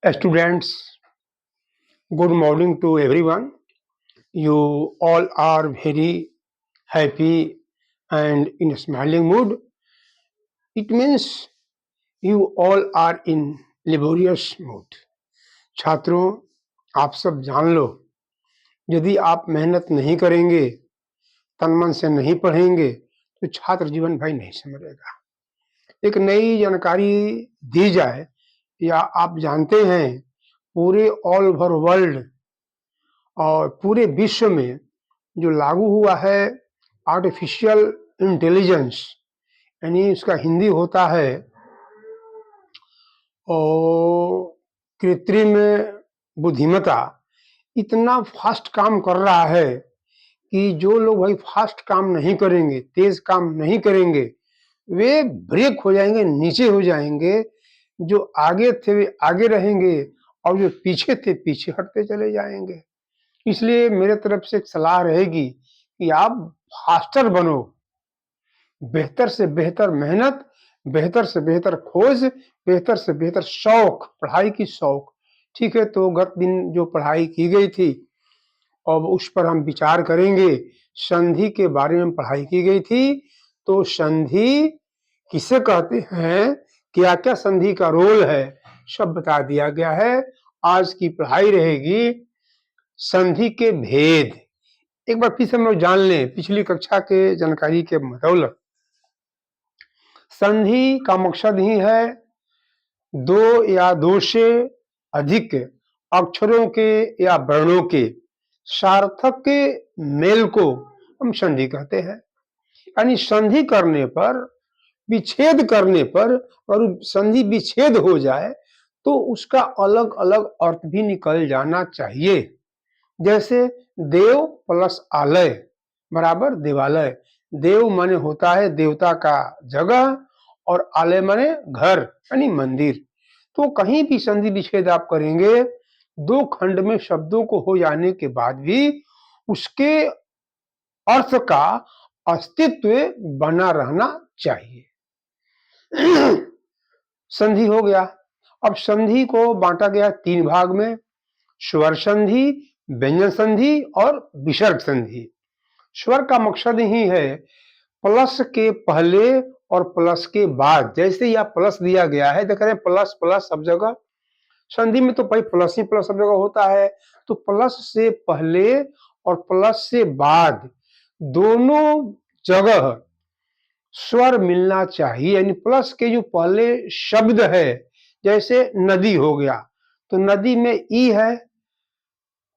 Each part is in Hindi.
Students, good morning to everyone. You all are very happy and in a smiling mood. It means you all are in laborious mood. छात्रों, आप सब जान लो, यदि आप मेहनत नहीं करेंगे, तन मन से नहीं पढ़ेंगे, तो छात्र जीवन भाई नहीं समझेगा। एक नई जानकारी दी जाए या आप जानते हैं पूरे ऑल ओवर वर्ल्ड और पूरे विश्व में जो लागू हुआ है आर्टिफिशियल इंटेलिजेंस, यानी उसका हिंदी होता है और कृत्रिम बुद्धिमत्ता, इतना फास्ट काम कर रहा है कि जो लोग भाई फास्ट काम नहीं करेंगे, तेज काम नहीं करेंगे, वे ब्रेक हो जाएंगे, नीचे हो जाएंगे। जो आगे थे वे आगे रहेंगे और जो पीछे थे पीछे हटते चले जाएंगे। इसलिए मेरे तरफ से एक सलाह रहेगी कि आप फास्टर बनो, बेहतर से बेहतर मेहनत, बेहतर से बेहतर खोज, बेहतर से बेहतर शौक, पढ़ाई की शौक। ठीक है, तो गत दिन जो पढ़ाई की गई थी अब उस पर हम विचार करेंगे। संधि के बारे में पढ़ाई की गई थी, तो संधि किसे कहते हैं, क्या क्या संधि का रोल है, सब बता दिया गया है। आज की पढ़ाई रहेगी संधि के भेद। एक बार फिर से हम लोग जान लें पिछली कक्षा के जानकारी के बदौलत। संधि का मकसद ही है दो या दो से अधिक अक्षरों के या वर्णों के सार्थक के मेल को हम संधि कहते हैं। यानी संधि करने पर, विच्छेद करने पर, और संधि विच्छेद हो जाए तो उसका अलग अलग अर्थ भी निकल जाना चाहिए। जैसे देव प्लस आलय बराबर देवालय। देव माने होता है देवता का जगह और आलय माने घर यानी मंदिर। तो कहीं भी संधि विच्छेद आप करेंगे, दो खंड में शब्दों को हो जाने के बाद भी उसके अर्थ का अस्तित्व बना रहना चाहिए। संधि हो गया। अब संधि को बांटा गया तीन भाग में, स्वर संधि, व्यंजन संधि और विसर्ग संधि। स्वर का मकसद ही है प्लस के पहले और प्लस के बाद। जैसे यह प्लस दिया गया है, देख रहे हैं प्लस प्लस सब जगह, संधि में तो भाई प्लस ही प्लस सब जगह होता है। तो प्लस से पहले और प्लस से बाद दोनों जगह स्वर मिलना चाहिए। यानी प्लस के जो पहले शब्द है, जैसे नदी हो गया, तो नदी में ई है,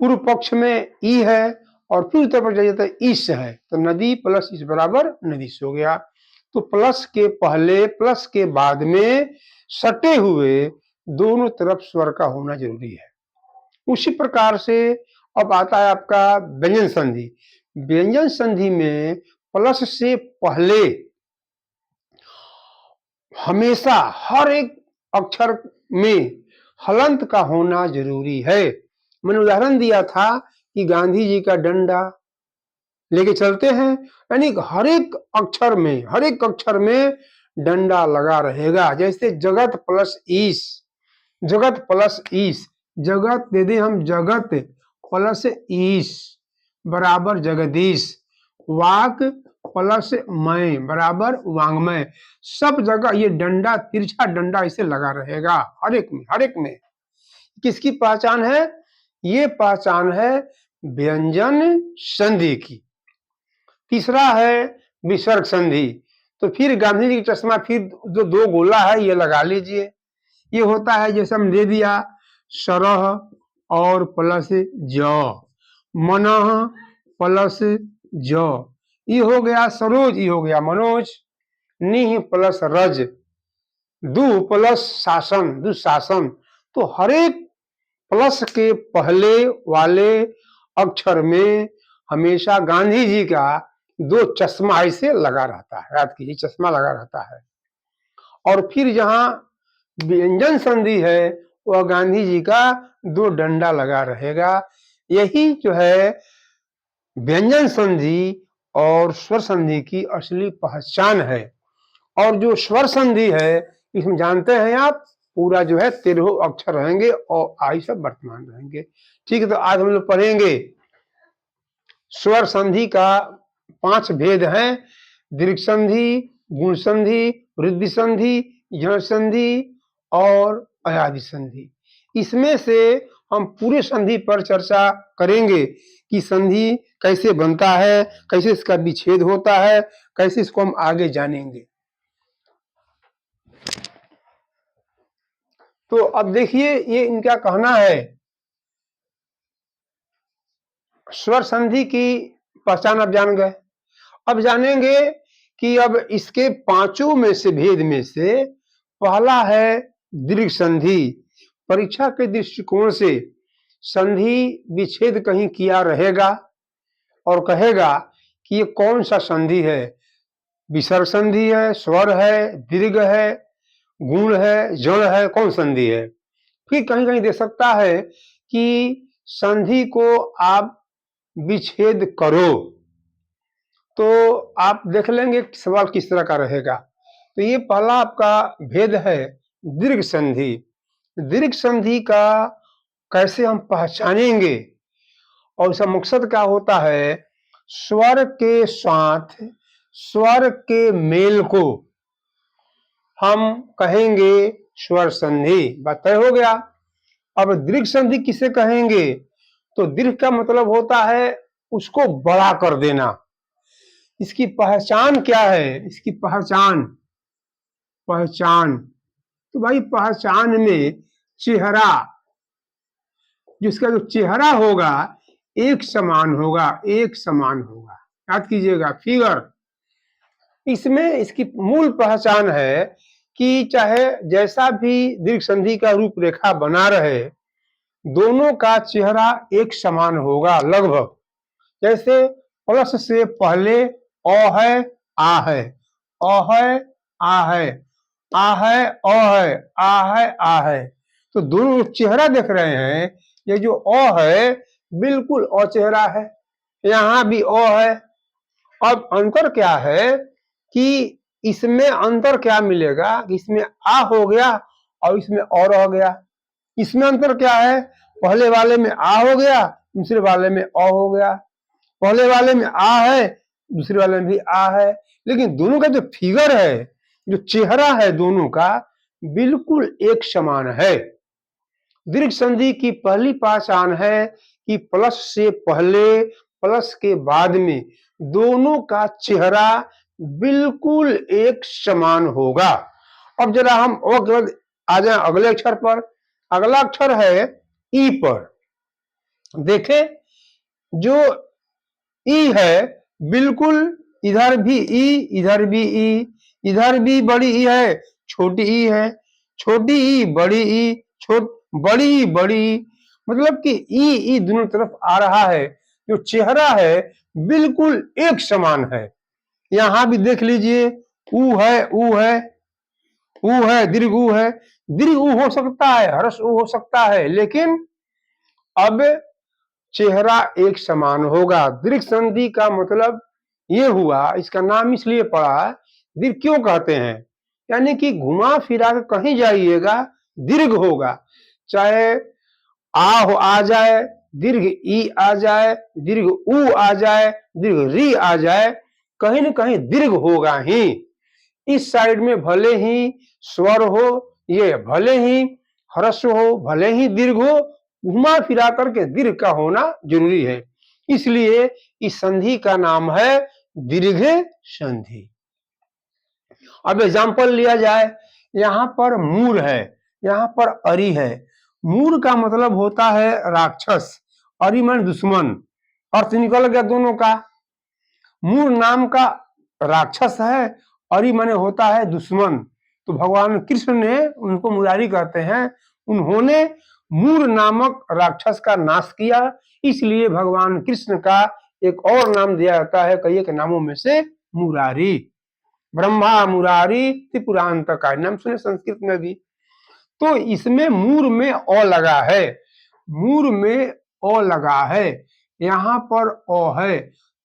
पूर्व पक्ष में ई है और फिर उत्तर पक्ष जाइए तो इस है, तो नदी प्लस इस बराबर नदीस हो गया। तो प्लस के पहले प्लस के बाद में सटे हुए दोनों तरफ स्वर का होना जरूरी है। उसी प्रकार से अब आता है आपका व्यंजन संधि। व्यंजन संधि में प्लस से पहले हमेशा हर एक अक्षर में हलंत का होना जरूरी है। मैंने उदाहरण दिया था कि गांधी जी का डंडा लेके चलते हैं, यानी हर एक अक्षर में डंडा लगा रहेगा। जैसे जगत प्लस ईश, जगत प्लस ईश, जगत दे दे हम, जगत प्लस ईश बराबर जगदीश, वाक प्लस मय बराबर वांग्मय। सब जगह ये डंडा, तिरछा डंडा इसे लगा रहेगा हर एक में। किसकी पहचान है? ये पहचान है व्यंजन संधि की। तीसरा है विसर्ग संधि। तो फिर गांधी जी का चश्मा, फिर जो दो गोला है ये लगा लीजिए। ये होता है जैसे हम दे दिया सरह और प्लस ज, मनः प्लस ज, ये हो गया सरोज, ये हो गया मनोज। निह प्लस रज, दु प्लस शासन, दुशासन। तो हर एक प्लस के पहले वाले अक्षर में हमेशा गांधी जी का दो चश्मा ऐसे लगा रहता है, याद कीजिए चश्मा लगा रहता है। और फिर जहां व्यंजन संधि है वह गांधी जी का दो डंडा लगा रहेगा। यही जो है व्यंजन संधि और स्वर संधि की असली पहचान है। और जो स्वर संधि है इसमें जानते हैं आप पूरा जो है 13 अक्षर रहेंगे और आई सब वर्तमान रहेंगे। ठीक है, तो आज हम लोग पढ़ेंगे स्वर संधि का 5 भेद हैं। दीर्घ संधि, गुण संधि, वृद्धि संधि, जड़ संधि और अयादि संधि। इसमें से हम पूरे संधि पर चर्चा करेंगे कि संधि कैसे बनता है, कैसे इसका विच्छेद होता है, कैसे इसको हम आगे जानेंगे। तो अब देखिए, ये इनका कहना है, स्वर संधि की पहचान अब जान गए। अब जानेंगे कि अब इसके 5 में से भेद में से पहला है दीर्घ संधि। परीक्षा के दृष्टिकोण से संधि विच्छेद कहीं किया रहेगा और कहेगा कि ये कौन सा संधि है, विसर्ग संधि है, स्वर है, दीर्घ है, गुण है, जड़ है, कौन संधि है। फिर कहीं कहीं दे सकता है कि संधि को आप विच्छेद करो, तो आप देख लेंगे सवाल किस तरह का रहेगा। तो ये पहला आपका भेद है दीर्घ संधि। दीर्घ संधि का कैसे हम पहचानेंगे और इसका मकसद क्या होता है, स्वर के साथ स्वर के मेल को हम कहेंगे स्वर संधि। बात तय हो गया। अब दीर्घ संधि किसे कहेंगे, तो दीर्घ का मतलब होता है उसको बड़ा कर देना। इसकी पहचान क्या है, इसकी पहचान तो भाई पहचान में चेहरा, जिसका जो चेहरा होगा एक समान होगा, याद कीजिएगा, फिगर। इसमें इसकी मूल पहचान है कि चाहे जैसा भी दीर्घ संधि का रूपरेखा बना रहे, दोनों का चेहरा एक समान होगा लगभग। जैसे प्लस से पहले अ है, आ है, अ है, आ है, आ है, अ है, आ है, आ है। तो दोनों चेहरा देख रहे हैं, ये जो अ है बिल्कुल अ चेहरा है, यहाँ भी अ है। अब अंतर क्या है कि इसमें अंतर क्या मिलेगा, इसमें आ हो गया और इसमें अ रह गया। इसमें अंतर क्या है, पहले वाले में आ हो गया, दूसरे वाले में अ हो गया। पहले वाले में आ है, दूसरे वाले में भी आ है, लेकिन दोनों का जो फिगर है, जो चेहरा है दोनों का बिल्कुल एक समान है। दीर्घ संधि की पहली पहचान है कि प्लस से पहले प्लस के बाद में दोनों का चेहरा बिल्कुल एक समान होगा। अब जरा हम आ जाए अगले अक्षर पर। अगला अक्षर है ई पर। देखें, जो ई है बिल्कुल इधर भी ई, इधर भी ई, इधर भी बड़ी ई है, छोटी ई है, छोटी ई, बड़ी ई, बड़ी ई, बड़ी ई, मतलब कि ई दोनों तरफ आ रहा है। जो चेहरा है बिल्कुल एक समान है। यहां भी देख लीजिए, ऊ है, ऊ है, ऊ है, दीर्घ ऊ है, दीर्घ ऊ हो सकता है, ह्रस्व ऊ हो सकता है, लेकिन अब चेहरा एक समान होगा। दीर्घ संधि का मतलब ये हुआ, इसका नाम इसलिए पड़ा, दीर्घ क्यों कहते हैं, यानी कि घुमा फिरा कर कहीं जाइएगा दीर्घ होगा। चाहे आ जाए, दीर्घ ई आ जाए, दीर्घ ऊ आ जाए, दीर्घ री आ जाए, कहीं न कहीं दीर्घ होगा ही। इस साइड में भले ही स्वर हो, ये भले ही ह्रस्व हो, भले ही दीर्घ हो, घुमा फिरा करके दीर्घ का होना जरूरी है। इसलिए इस संधि का नाम है दीर्घ संधि। अब एग्जाम्पल लिया जाए, यहां पर मूर है, यहां पर अरि है। मूर का मतलब होता है राक्षस, अरि मन दुश्मन, अर्थ निकल गया दोनों का। मूर नाम का राक्षस है, अरि माने होता है दुश्मन। तो भगवान कृष्ण ने, उनको मुरारी कहते हैं, उन्होंने मूर नामक राक्षस का नाश किया। इसलिए भगवान कृष्ण का एक और नाम दिया जाता है, कई एक नामों में से मुरारी। ब्रह्मा मुरारी त्रिपुरांत का नाम सुने संस्कृत में भी। तो इसमें मूर में अ लगा है, मूर में अ लगा है, यहाँ पर अ है,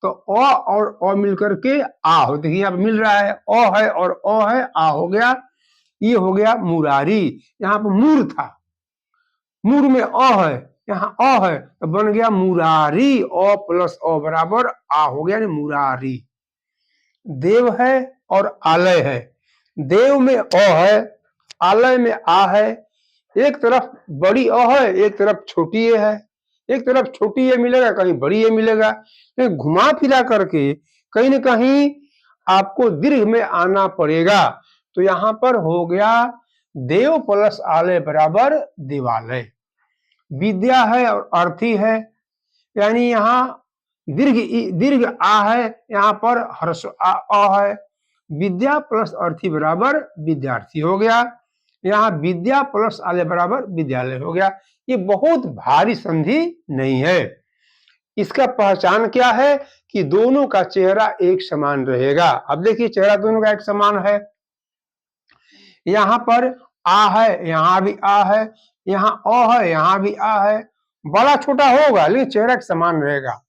तो अ और अ मिलकर के आ हो। देखिए यहाँ मिल रहा है, अ है और अ है, आ हो गया। ये हो गया मुरारी। यहाँ पर मूर था, मूर में अ है, यहाँ अ है तो बन गया मुरारी। अ प्लस अ बराबर आ हो गया, मुरारी। देव है और आलय है। देव में अ है, आलय में आ है। एक तरफ बड़ी अ है, एक तरफ छोटी ए है। एक तरफ छोटी ए मिलेगा, कहीं बड़ी ए मिलेगा। लेकिन घुमा फिरा करके कहीं न कहीं आपको दीर्घ में आना पड़ेगा। तो यहाँ पर हो गया देव प्लस आलय बराबर देवालय। विद्या है और अर्थी है, यानी यहाँ दीर्घ आ है, यहाँ पर ह्रस्व अ है। विद्या प्लस अर्थी बराबर विद्यार्थी हो गया। यहाँ विद्या प्लस आलय बराबर विद्यालय हो गया। ये बहुत भारी संधि नहीं है। इसका पहचान क्या है कि दोनों का चेहरा एक समान रहेगा। अब देखिए चेहरा दोनों का एक समान है। यहाँ पर आ है, यहाँ भी आ है, यहाँ अ है, यहाँ भी आ है। बड़ा छोटा होगा लेकिन चेहरा समान रहेगा।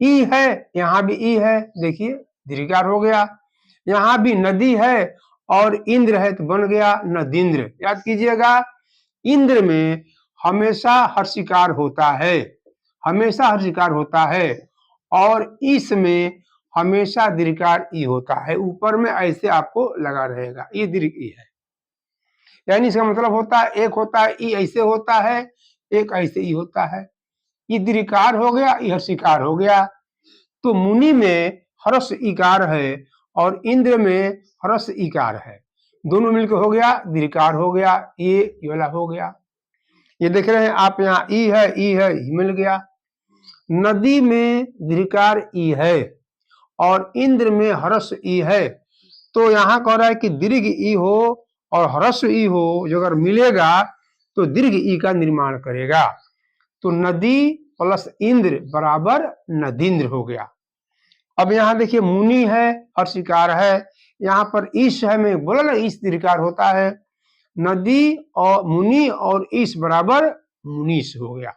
ई है, यहाँ भी ई है, देखिए दीर्घकार हो गया। यहाँ भी नदी है और इंद्र है तो बन गया नदींद्र। याद कीजिएगा, इंद्र में हमेशा हर्षिकार होता है, हमेशा हर्षिकार होता है, और इसमें हमेशा दीर्घकार ई होता है। ऊपर में ऐसे आपको लगा रहेगा, ये दीर्घ ई है। यानी इसका मतलब होता है एक होता है ई ऐसे होता है, एक ऐसे ई होता है। ये दीर्घकार हो गया, यह हर्षिकार हो गया। तो मुनि में हर्ष इकार है और इंद्र में हर्ष इकार है, दोनों मिलकर हो गया दीर्घकार हो गया। ये वाला हो गया, ये देख रहे हैं आप, यहाँ ई है, ई है, ई मिल गया। नदी में दीर्घकार ई है और इंद्र में हर्ष ई है। तो यहाँ कह रहा है कि दीर्घ ई हो और ह्रस्व ई हो, जो अगर मिलेगा तो दीर्घ ई का निर्माण करेगा। तो नदी प्लस इंद्र बराबर नदींद्र हो गया। अब यहाँ देखिए मुनि है, हर्षिकार है, यहाँ पर ईश है, मैं बोला ना ईश दीर्घकार होता है। नदी और मुनि और ईश बराबर मुनीश हो गया।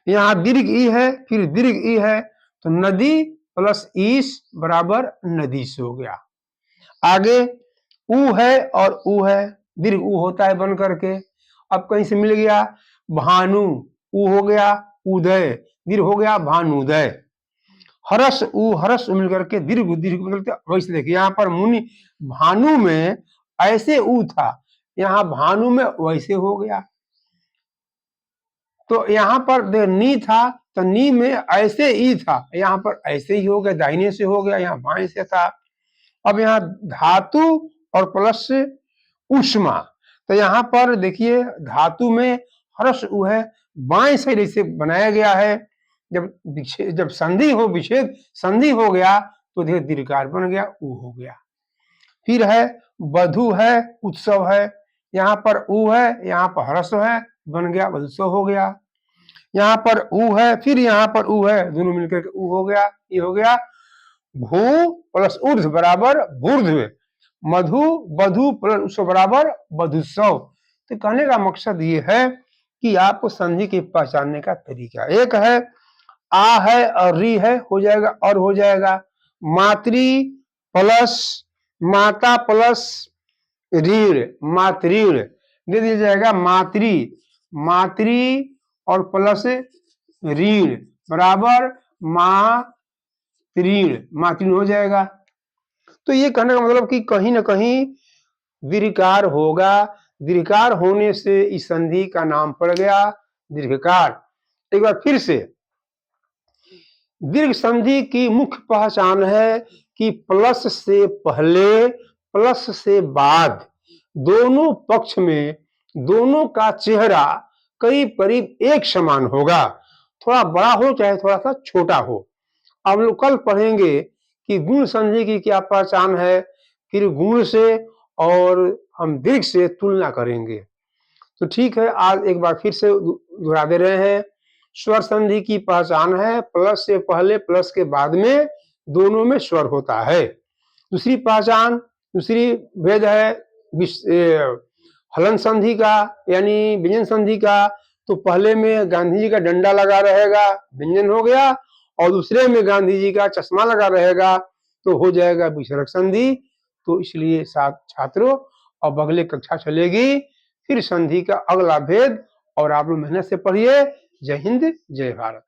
यहाँ दीर्घ ई है, फिर दीर्घ ई है, तो नदी प्लस ईश बराबर नदीश हो गया। आगे ऊ है और ऊ है, दीर्घ ऊ होता है बन करके। अब कहीं से मिल गया भानु, ऊ हो गया उदय, दीर्घ हो गया भानुदय। हरस ऊ मिलकर के दीर्घ दीर्घ मतलब वैसे देखिए यहाँ पर मुनि भानु में ऐसे ऊ था, यहाँ भानु में वैसे हो गया। तो यहाँ पर नी था तो नी में ऐसे ई था, यहाँ पर ऐसे ही हो गया, दाहिने से हो गया, यहाँ बाएं से था। अब यहाँ धातु और प्लस उष्मा, तो यहाँ पर देखिए धातु में हर्ष ऊ है, बाएं साइड से बनाया गया है। जब संधि हो, विच्छेद संधि हो गया तो देखिए दीर्घकार बन गया, ऊ हो गया। फिर है वधु है, उत्सव है, यहाँ पर ऊ है, यहाँ पर हर्ष है, बन गया वधुत्सव हो गया। यहाँ पर ऊ है, फिर यहाँ पर ऊ है, दोनों मिलकर के ऊ हो गया। ये हो गया भू प्लस ऊर्ध्व बराबर भूर्ध्व, मधु वधु प्लस उत्सव बराबर वधुत्सव। तो कहने का मकसद ये है कि आपको संधि के पहचानने का तरीका एक है, आ है और री है, हो जाएगा और हो जाएगा। मातृ प्लस माता प्लस रीढ़, मातृण दे दिया जाएगा मातृ, मातृ और प्लस रीढ़ बराबर मातृण, मातृण हो जाएगा। तो ये कहने का मतलब कि कहीं ना कहीं दीर्घकार होगा, दीर्घकार होने से इस संधि का नाम पड़ गया दीर्घकार। एक बार फिर से, दीर्घ संधि की मुख्य पहचान है कि प्लस से पहले प्लस से बाद दोनों पक्ष में दोनों का चेहरा करीब करीब एक समान होगा, थोड़ा बड़ा हो चाहे थोड़ा सा छोटा हो। अब लोग कल पढ़ेंगे कि गुण संधि की क्या पहचान है, फिर गुण से और हम दीर्घ से तुलना करेंगे। तो ठीक है, आज एक बार फिर से दोहरा दे रहे हैं। स्वर संधि की पहचान है प्लस से पहले प्लस के बाद में दोनों में स्वर होता है। दूसरी पहचान, दूसरी भेद है हलन संधि का, यानी व्यंजन संधि का। तो पहले में गांधी जी का डंडा लगा रहेगा, व्यंजन हो गया, और दूसरे में गांधी जी का चश्मा लगा रहेगा तो हो जाएगा विसर्ग संधि। तो इसलिए छात्रों अब अगले कक्षा चलेगी फिर संधि का अगला भेद, और आप लोग मेहनत से पढ़िए। जय हिंद, जय भारत।